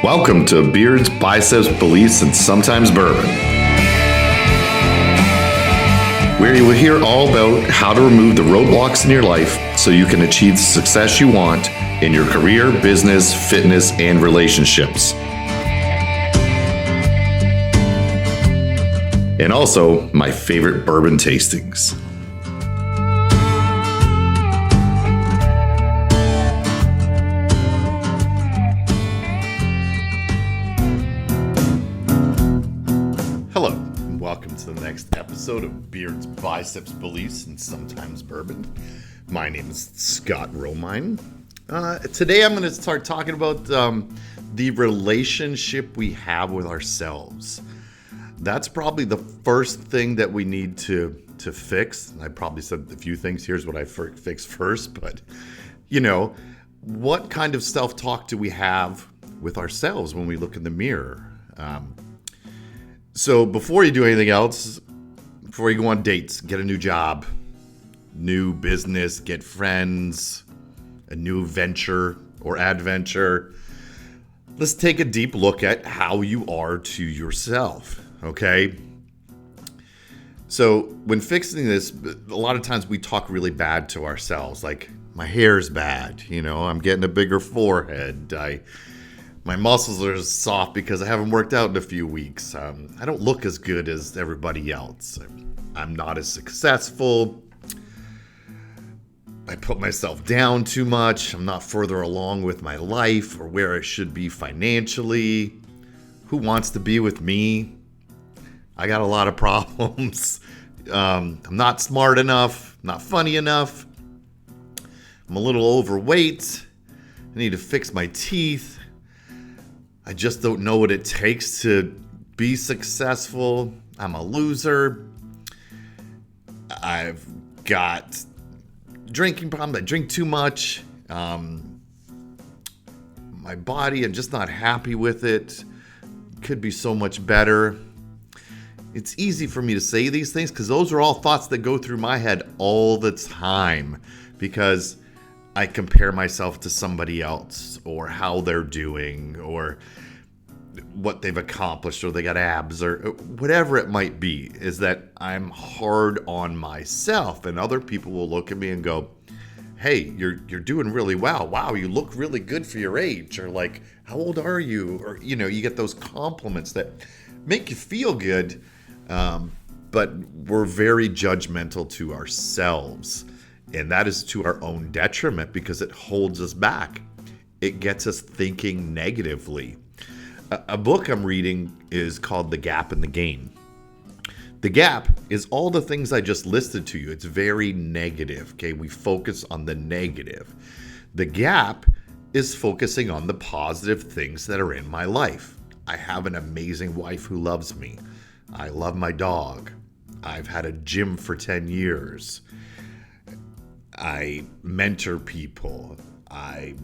Welcome to Beards, Biceps, Beliefs, and Sometimes Bourbon, where you will hear all about how to remove the roadblocks in your life so you can achieve the success you want in your career, business, fitness, and relationships. And also, my favorite bourbon tastings. Hello, and welcome to the next episode of Beards, Biceps, Beliefs, and Sometimes Bourbon. My name is Scott Romine. Today I'm going to start talking about the relationship we have with ourselves. That's probably the first thing that we need to fix. I probably said a few things. Here's what I fix first. But, what kind of self-talk do we have with ourselves when we look in the mirror? So before you do anything else, before you go on dates, get a new job, new business, get friends, a new venture or adventure, let's take a deep look at how you are to yourself, okay? So when fixing this, a lot of times we talk really bad to ourselves, like my hair's bad, I'm getting a bigger forehead, my muscles are soft because I haven't worked out in a few weeks. I don't look as good as everybody else. I'm not as successful. I put myself down too much. I'm not further along with my life or where I should be financially. Who wants to be with me? I got a lot of problems. I'm not smart enough, not funny enough. I'm a little overweight. I need to fix my teeth. I just don't know what it takes to be successful. I'm a loser. I've got drinking problems. I drink too much. My body, I'm just not happy with it. Could be so much better. It's easy for me to say these things because those are all thoughts that go through my head all the time because I compare myself to somebody else or how they're doing or what they've accomplished or they got abs or whatever it might be, is that I'm hard on myself and other people will look at me and go, hey, you're doing really well. Wow, you look really good for your age, or like, how old are you? Or, you get those compliments that make you feel good, but we're very judgmental to ourselves. And that is to our own detriment because it holds us back. It gets us thinking negatively. A book I'm reading is called The Gap and the Gain. The gap is all the things I just listed to you. It's very negative, okay? We focus on the negative. The gap is focusing on the positive things that are in my life. I have an amazing wife who loves me. I love my dog. I've had a gym for 10 years. I mentor people. I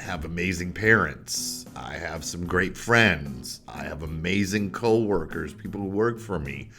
have amazing parents. I have some great friends. I have amazing coworkers, people who work for me.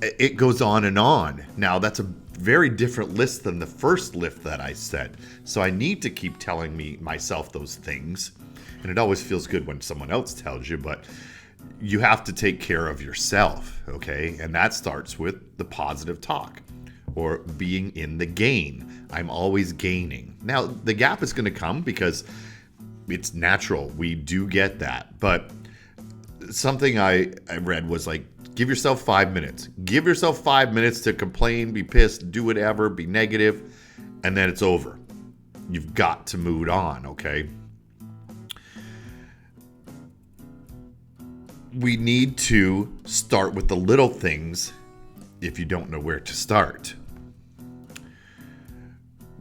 It goes on and on. Now, that's a very different list than the first list that I said. So I need to keep telling myself those things. And it always feels good when someone else tells you, but you have to take care of yourself, okay? And that starts with the positive talk. Or being in the gain. I'm always gaining. Now, the gap is going to come because it's natural. We do get that. But something I read was like, give yourself 5 minutes. Give yourself 5 minutes to complain, be pissed, do whatever, be negative, and then it's over. You've got to move on, okay? We need to start with the little things if you don't know where to start.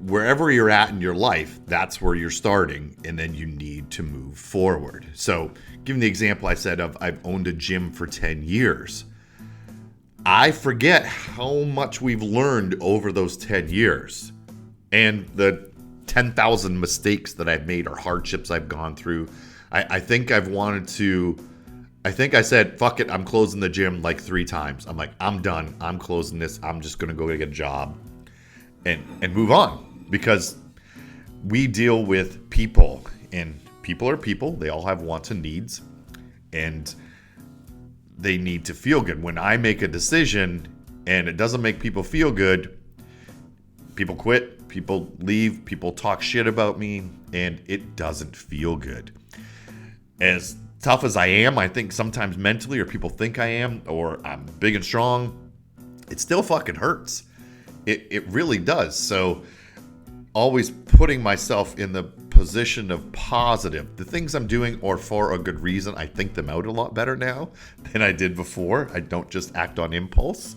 Wherever you're at in your life, that's where you're starting, and then you need to move forward. So, given the example I said of I've owned a gym for 10 years, I forget how much we've learned over those 10 years and the 10,000 mistakes that I've made or hardships I've gone through. I think I said, fuck it, I'm closing the gym like 3 times. I'm like, I'm done. I'm closing this. I'm just going to go get a job and move on. Because we deal with people and people are people. They all have wants and needs, and they need to feel good. When I make a decision and it doesn't make people feel good, people quit, people leave, people talk shit about me, and it doesn't feel good. As tough as I am, I think sometimes mentally, or people think I am, or I'm big and strong, it still fucking hurts. It really does. So always putting myself in the position of positive. The things I'm doing are for a good reason. I think them out a lot better now than I did before. I don't just act on impulse.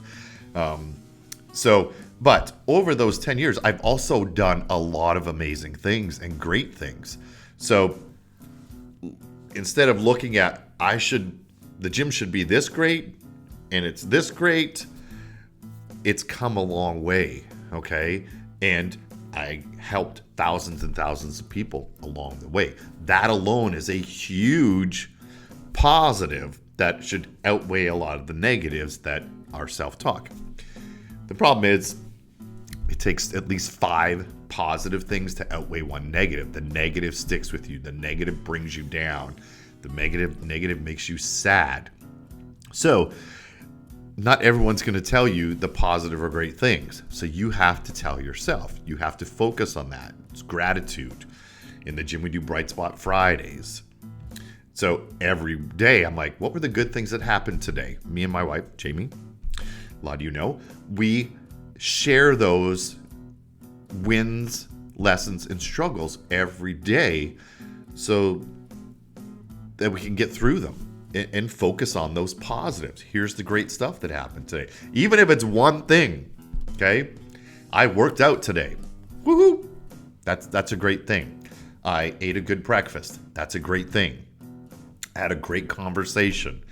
But over those 10 years, I've also done a lot of amazing things and great things. So instead of looking at, the gym should be this great and it's this great, it's come a long way, okay? And I helped thousands and thousands of people along the way. That alone is a huge positive that should outweigh a lot of the negatives that are self-talk. The problem is it takes at least 5 positive things to outweigh one negative. The negative sticks with you. The negative brings you down. The negative makes you sad. So not everyone's going to tell you the positive or great things. So you have to tell yourself. You have to focus on that. It's gratitude. In the gym, we do Bright Spot Fridays. So every day, I'm like, what were the good things that happened today? Me and my wife, Jamie, a lot of you know, we share those wins, lessons, and struggles every day so that we can get through them and focus on those positives. Here's the great stuff that happened today. Even if it's one thing, okay? I worked out today. Woohoo! That's a great thing. I ate a good breakfast. That's a great thing. I had a great conversation.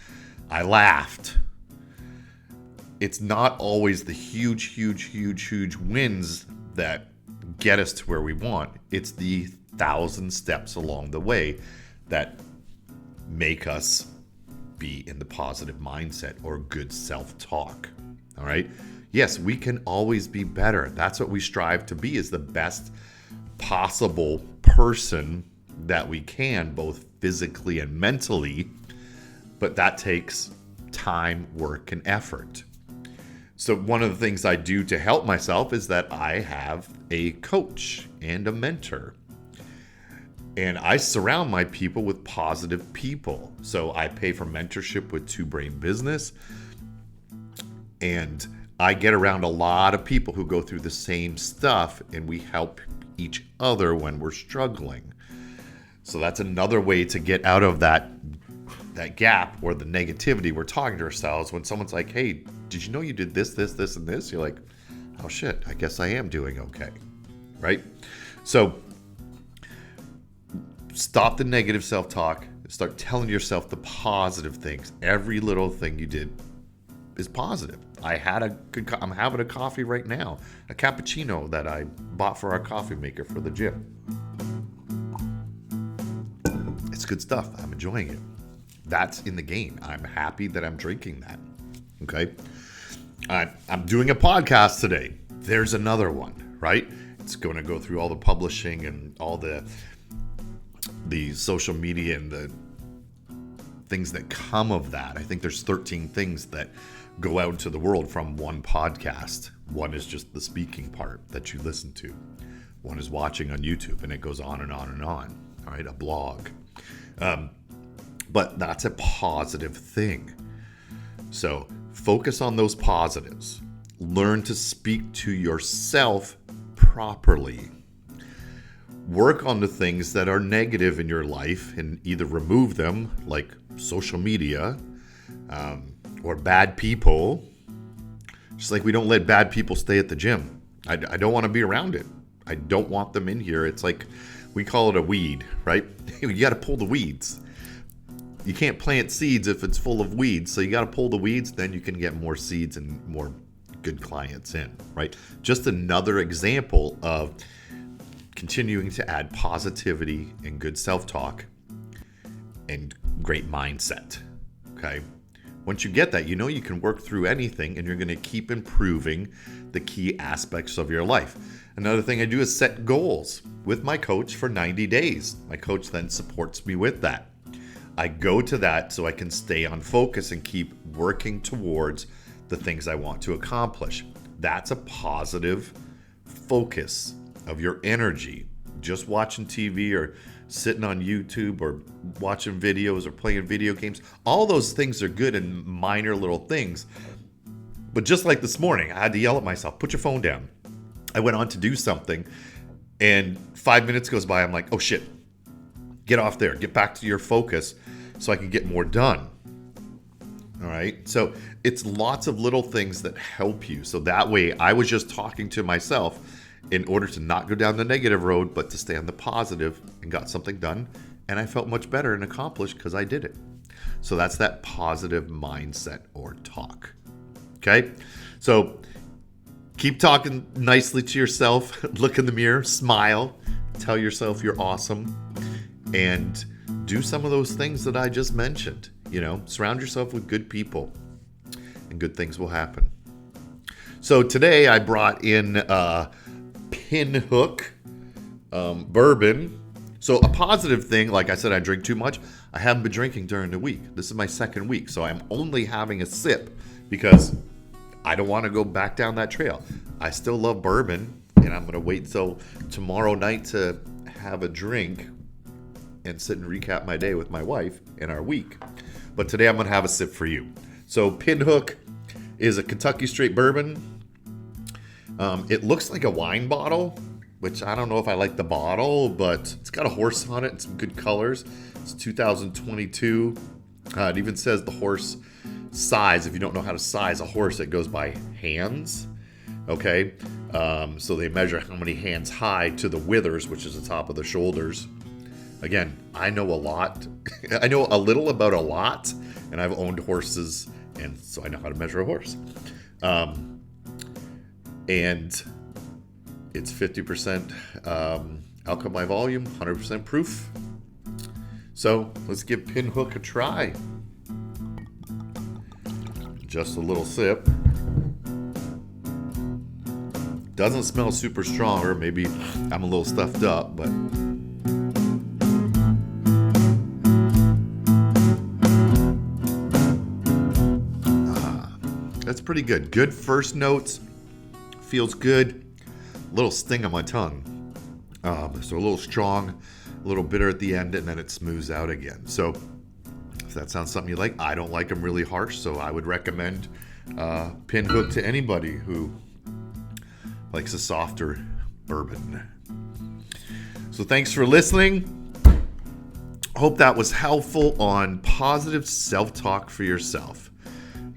I laughed. It's not always the huge wins that get us to where we want. It's the 1,000 steps along the way that make us be in the positive mindset or good self-talk. All right? Yes, we can always be better. That's what we strive to be, is the best possible person that we can, both physically and mentally. But that takes time, work, and effort. So one of the things I do to help myself is that I have a coach and a mentor. And I surround my people with positive people. So I pay for mentorship with Two Brain Business. And I get around a lot of people who go through the same stuff, and we help each other when we're struggling. So that's another way to get out of that gap or the negativity. We're talking to ourselves when someone's like, hey, did you know you did this, and this? You're like, oh shit, I guess I am doing okay, right? So stop the negative self-talk. Start telling yourself the positive things. Every little thing you did is positive. I'm having a coffee right now, a cappuccino that I bought for our coffee maker for the gym. It's good stuff. I'm enjoying it. That's in the game. I'm happy that I'm drinking that. Okay. I'm doing a podcast today. There's another one, right? It's going to go through all the publishing and all the social media and the things that come of that. I think there's 13 things that go out into the world from one podcast. One is just the speaking part that you listen to. One is watching on YouTube, and it goes on and on and on. All right, a blog. But that's a positive thing. So focus on those positives. Learn to speak to yourself properly. Work on the things that are negative in your life and either remove them, like social media, or bad people. Just like we don't let bad people stay at the gym. I don't want to be around it. I don't want them in here. It's like, we call it a weed, right? You got to pull the weeds. You can't plant seeds if it's full of weeds. So you got to pull the weeds, then you can get more seeds and more good clients in, right? Just another example of continuing to add positivity and good self-talk and great mindset, okay? Once you get that, you know you can work through anything and you're going to keep improving the key aspects of your life. Another thing I do is set goals with my coach for 90 days. My coach then supports me with that. I go to that so I can stay on focus and keep working towards the things I want to accomplish. That's a positive focus of your energy. Just watching TV or sitting on YouTube or watching videos or playing video games, all those things are good and minor little things. But just like this morning, I had to yell at myself, put your phone down. I went on to do something and 5 minutes goes by. I'm like, oh shit, get off there, get back to your focus so I can get more done. All right. So it's lots of little things that help you. So that way I was just talking to myself in order to not go down the negative road, but to stay on the positive, and got something done. And I felt much better and accomplished because I did it. So that's that positive mindset or talk. Okay. So keep talking nicely to yourself. Look in the mirror, smile, tell yourself you're awesome, and do some of those things that I just mentioned. Surround yourself with good people and good things will happen. So today I brought in Pinhook bourbon. So a positive thing, like I said, I drink too much. I haven't been drinking during the week. This is my second week. So I'm only having a sip because I don't want to go back down that trail. I still love bourbon, and I'm going to wait till tomorrow night to have a drink and sit and recap my day with my wife and our week. But today I'm going to have a sip for you. So Pinhook is a Kentucky straight bourbon. It looks like a wine bottle, which I don't know if I like the bottle, but it's got a horse on it and some good colors. It's 2022. It even says the horse size. If you don't know how to size a horse, it goes by hands. Okay. So they measure how many hands high to the withers, which is the top of the shoulders. Again, I know a lot. I know a little about a lot, and I've owned horses, and so I know how to measure a horse. And it's 50% alcohol by volume, 100% proof. So let's give Pinhook a try. Just a little sip. Doesn't smell super strong, or maybe I'm a little stuffed up, but that's pretty good. Good first notes. Feels good. A little sting on my tongue. So a little strong, a little bitter at the end, and then it smooths out again. So if that sounds something you like, I don't like them really harsh, so I would recommend Pinhook to anybody who likes a softer bourbon. So thanks for listening. Hope that was helpful on positive self-talk for yourself.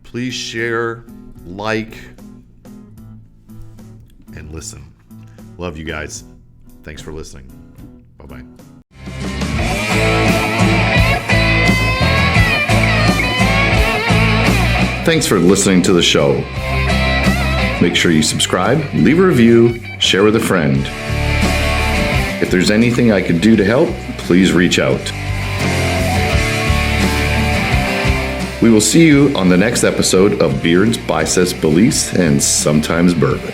Please share, like, and listen. Love you guys. Thanks for listening. Bye-bye. Thanks for listening to the show. Make sure you subscribe, leave a review, share with a friend. If there's anything I could do to help, please reach out. We will see you on the next episode of Beards, Biceps, Beliefs, and Sometimes Bourbon.